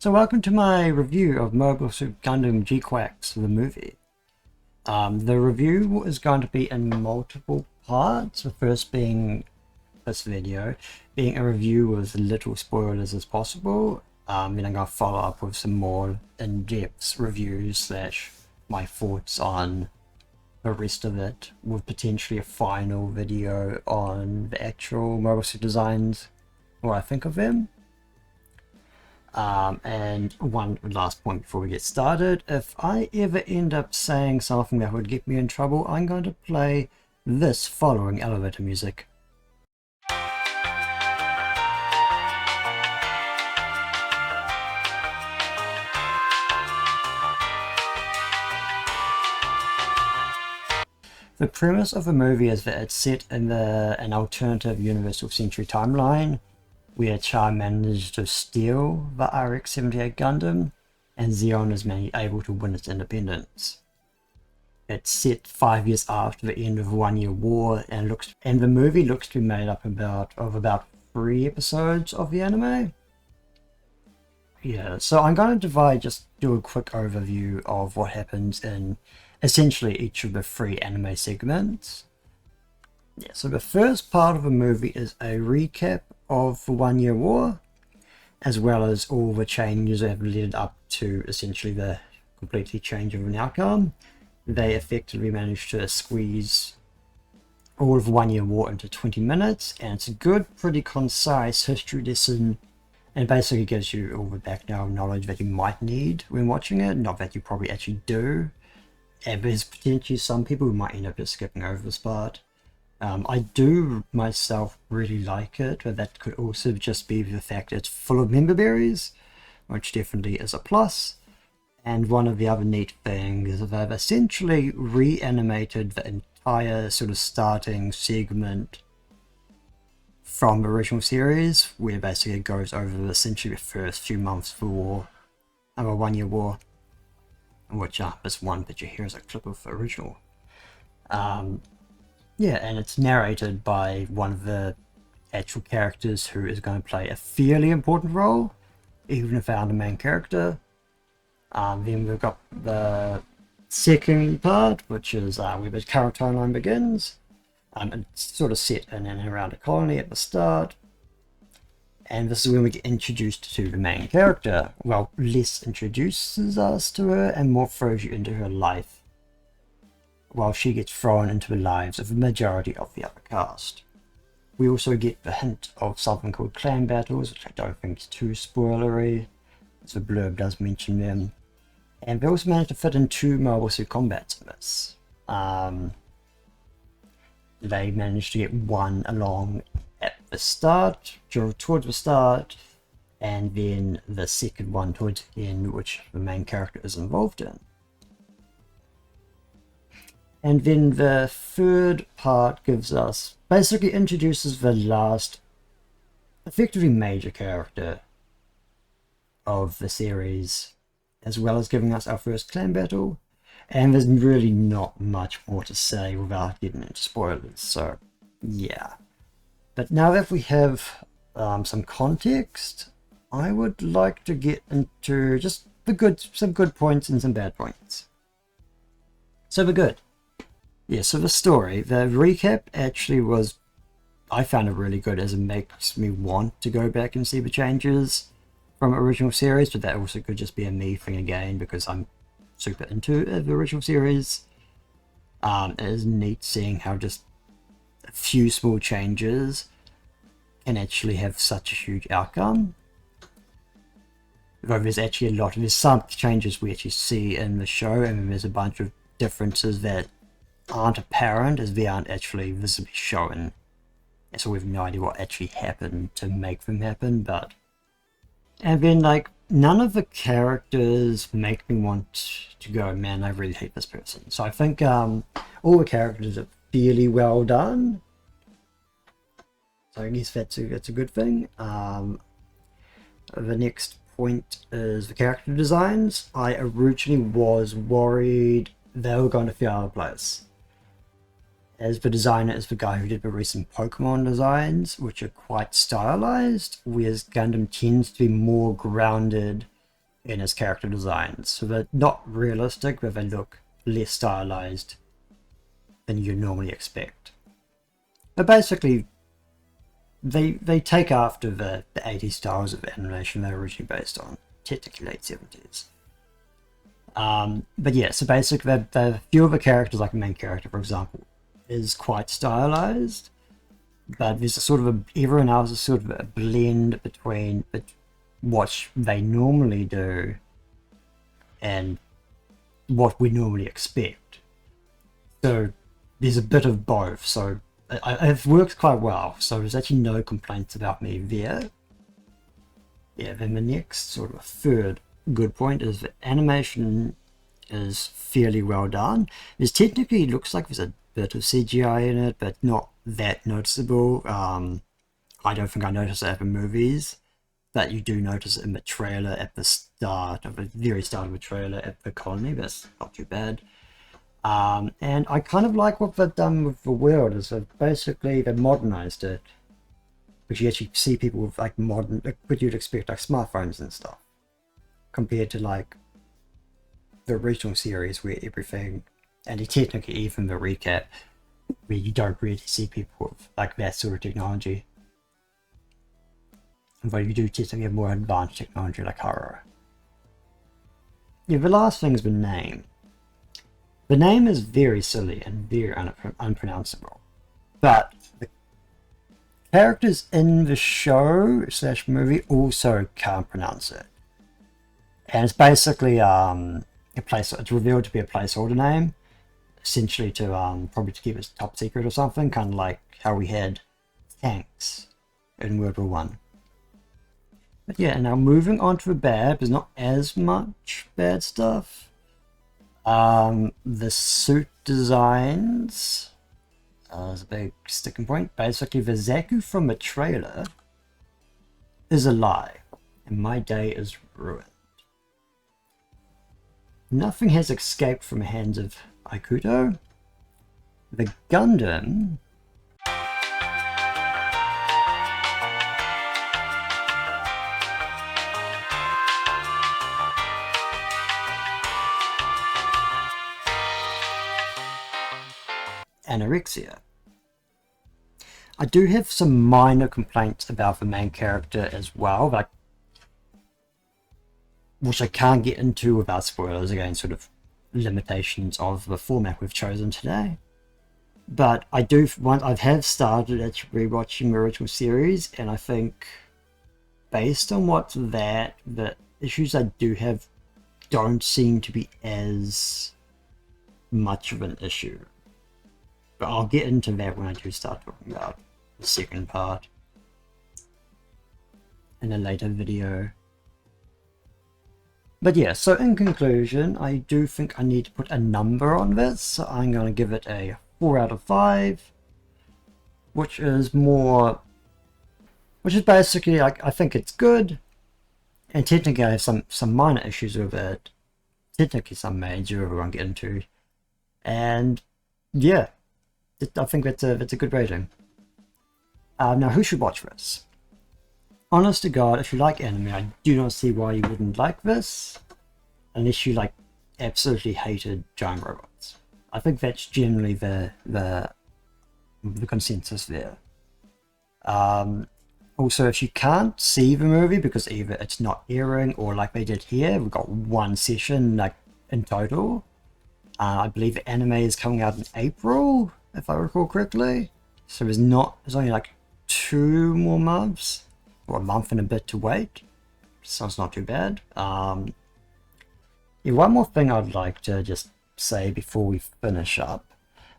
So welcome to my review of Mobile Suit Gundam GQuuuuuX, the movie. The review is going to be in multiple parts, the first being this video, being a review with little spoilers as possible. Then I'm going to follow up with some more in-depth reviews slash my thoughts on the rest of it, with potentially a final video on the actual mobile suit designs, what I think of them. And one last point before we get started, if I ever end up saying something that would get me in trouble, I'm going to play this following elevator music. The premise of the movie is that it's set in an alternative universal century timeline, where Char managed to steal the RX-78 Gundam, and Zeon is able to win its independence. It's set 5 years after the end of the 1 Year War, and the movie looks to be made up of about 3 episodes of the anime. Yeah, so I'm going to do a quick overview of what happens in essentially each of the 3 anime segments. Yeah, so the first part of the movie is a recap of the 1 Year War, as well as all the changes that have led up to essentially the completely change of an outcome. They effectively managed to squeeze all of the 1 Year War into 20 minutes, and it's a good, pretty concise history lesson, and basically gives you all the background knowledge that you might need when watching it, not that you probably actually do. And there's potentially some people who might end up just skipping over this part. I do myself really like it, but that could also just be the fact it's full of member berries, which definitely is a plus. And one of the other neat things is that they've essentially reanimated the entire sort of starting segment from the original series, where basically it goes over essentially the first few months of the war, of a 1 Year War, which this one picture here is a clip of the original. Yeah, and it's narrated by one of the actual characters who is going to play a fairly important role, even if they aren't the main character. Then we've got the second part, which is where the current timeline begins. It's sort of set in and around a colony at the start. And this is when we get introduced to the main character. Well, less introduces us to her and more throws you into her life, while she gets thrown into the lives of the majority of the other cast. We also get the hint of something called clan battles, which I don't think is too spoilery, as the blurb does mention them. And they also managed to fit in 2 mobile suit combats in this. They managed to get one along at the start, towards the start, and then the second one towards the end, which the main character is involved in. And then the third part basically introduces the last, effectively major character of the series, as well as giving us our first clan battle. And there's really not much more to say without getting into spoilers, so yeah. But now that we have some context, I would like to get into just some good points and some bad points. So the good. Yeah, so the story, the recap actually I found it really good, as it makes me want to go back and see the changes from original series, but that also could just be a me thing again, because I'm super into the original series. It is neat seeing how just a few small changes can actually have such a huge outcome. Though there's some changes we actually see in the show, and then there's a bunch of differences that aren't apparent, as they aren't actually visibly shown. So we have no idea what actually happened to make them happen, and then none of the characters make me want to go, man, I really hate this person. So I think all the characters are fairly well done. So I guess that's a good thing. The next point is the character designs. I originally was worried they were going to feel out of place, as the designer is the guy who did the recent Pokemon designs, which are quite stylized, whereas Gundam tends to be more grounded in his character designs. So they're not realistic, but they look less stylized than you normally expect. But basically, they take after the 80s styles of animation they're originally based on, technically late 70s. But yeah, so basically, the few of the characters, like the main character, for example, is quite stylized, but there's a sort of everyone else is sort of a blend between what they normally do and what we normally expect. So there's a bit of both. So it works quite well. So there's actually no complaints about me there. Yeah, then the next sort of third good point is the animation is fairly well done. There's technically, looks like there's a bit of CGI in it, but not that noticeable. I don't think I noticed it at the movies, but you do notice it in the trailer at the start, of the very start of the trailer at the colony. That's not too bad. And I kind of like what they've done with the world, is that basically they modernized it, which you actually see people with like modern, what you'd expect, like smartphones and stuff, compared to like the original series where everything, and technically even the recap, where you don't really see people with like that sort of technology. But you do tend to get more advanced technology like horror. Yeah, the last thing is the name. The name is very silly and very unpronounceable, but the characters in the show / movie also can't pronounce it. And it's basically it's revealed to be a placeholder name, essentially to probably to keep it top secret or something, kind of like how we had tanks in World War One. But yeah, now moving on to the bad, there's not as much bad stuff. The suit designs is a big sticking point. Basically, the Zaku from the trailer is a lie, and my day is ruined. Nothing has escaped from the hands of Aikuto. The Gundam anorexia. I do have some minor complaints about the main character as well, like, which I can't get into without spoilers, again, sort of limitations of the format we've chosen today. But I have started actually rewatching the original series, and I think based on what's that, the issues I do have don't seem to be as much of an issue. But I'll get into that when I do start talking about the second part in a later video. But yeah, so in conclusion, I do think I need to put a number on this. So I'm going to give it a 4 out of 5, which is basically like, I think it's good, and technically I have some minor issues with it, technically some major we won't get into, and yeah, I think that's a good rating. Now, who should watch this? Honest to God, if you like anime, I do not see why you wouldn't like this, unless you like absolutely hated giant robots. I think that's generally the consensus there. Also, if you can't see the movie because either it's not airing or like they did here, we've got one session like in total. I believe the anime is coming out in April, if I recall correctly. So there's only like 2 more months, or a month and a bit to wait. So it's not too bad. Yeah, one more thing I'd like to just say before we finish up.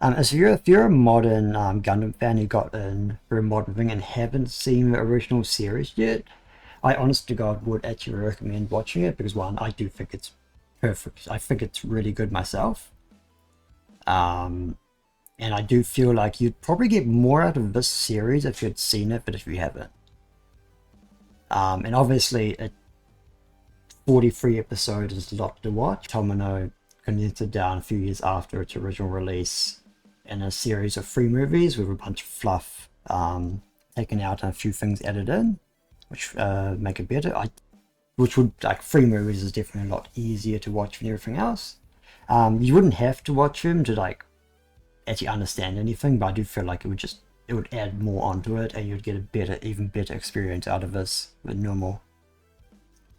If you're a modern Gundam fan who got in for a modern thing and haven't seen the original series yet, I honest to God would actually recommend watching it, because one, I do think it's perfect. I think it's really good myself. And I do feel like you'd probably get more out of this series if you'd seen it, but if you haven't. And obviously, 43 episodes is a lot to watch. Tomino condensed it down a few years after its original release in a series of 3 movies with a bunch of fluff taken out and a few things added in, which make it better. which would, like, 3 movies is definitely a lot easier to watch than everything else. You wouldn't have to watch them to, like, actually understand anything, but I do feel like it would add more onto it, and you'd get a even better experience out of this than normal.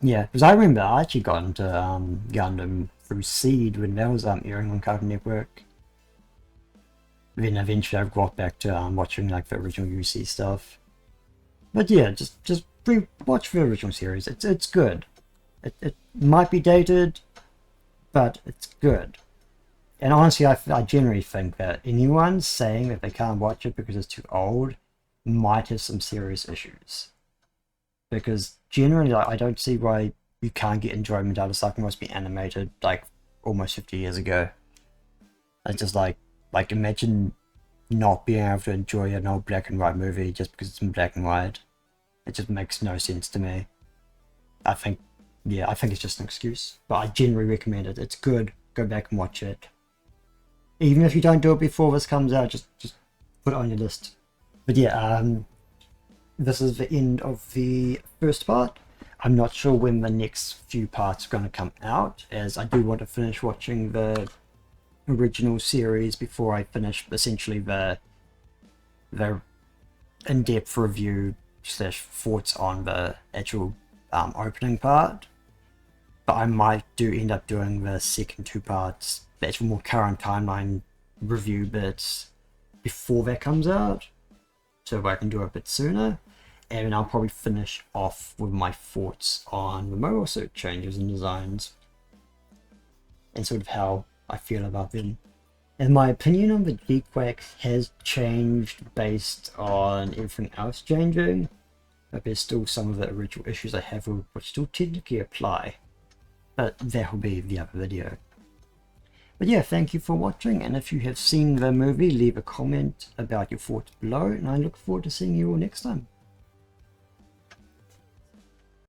Yeah, because I remember I actually got into Gundam through Seed when that was airing on Cartoon Network. Then eventually I got back to watching like the original UC stuff. But yeah, just watch the original series. It's good. It might be dated, but it's good. And honestly, I generally think that anyone saying that they can't watch it because it's too old might have some serious issues. Because generally, like, I don't see why you can't get enjoyment out of something that's been animated like almost 50 years ago. It's just like imagine not being able to enjoy an old black and white movie just because it's in black and white. It just makes no sense to me. I think it's just an excuse. But I generally recommend it. It's good. Go back and watch it. Even if you don't do it before this comes out, just put it on your list. But yeah, this is the end of the first part. I'm not sure when the next few parts are going to come out, as I do want to finish watching the original series before I finish essentially the in-depth review / thoughts on the actual opening part. But I might end up doing the second 2 parts, the actual more current timeline review bits, before that comes out, so I can do it a bit sooner. And I'll probably finish off with my thoughts on the Mobile Suit changes and designs, and sort of how I feel about them. And my opinion on the GQuuuuuX has changed based on everything else changing, but there's still some of the original issues I have which still technically apply. But that will be the other video. But yeah, thank you for watching, and if you have seen the movie, leave a comment about your thoughts below, and I look forward to seeing you all next time.